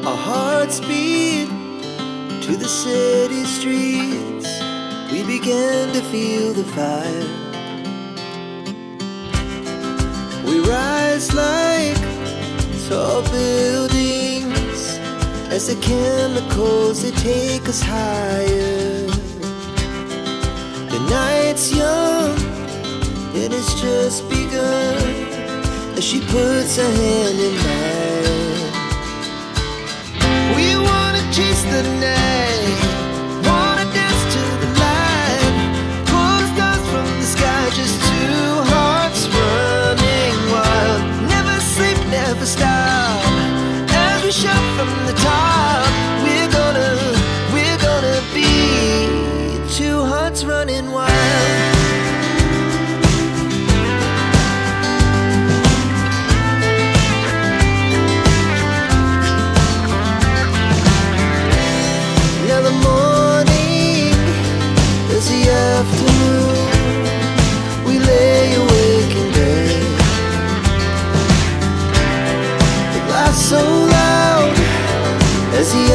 Our hearts beat to the city streets. We began to feel the fire. We rise like tall buildings as the chemicals, they take us higher. The night's young, it has just begun, as she puts her hand in mine. We wanna chase the night, wanna dance to the light, pull the stars from the sky, just two hearts running wild. Never sleep, never stop, as we shout from the top. We're gonna be two hearts running wild. Now the morning is the afternoon. We lay awake in bed. The laughs so loud as the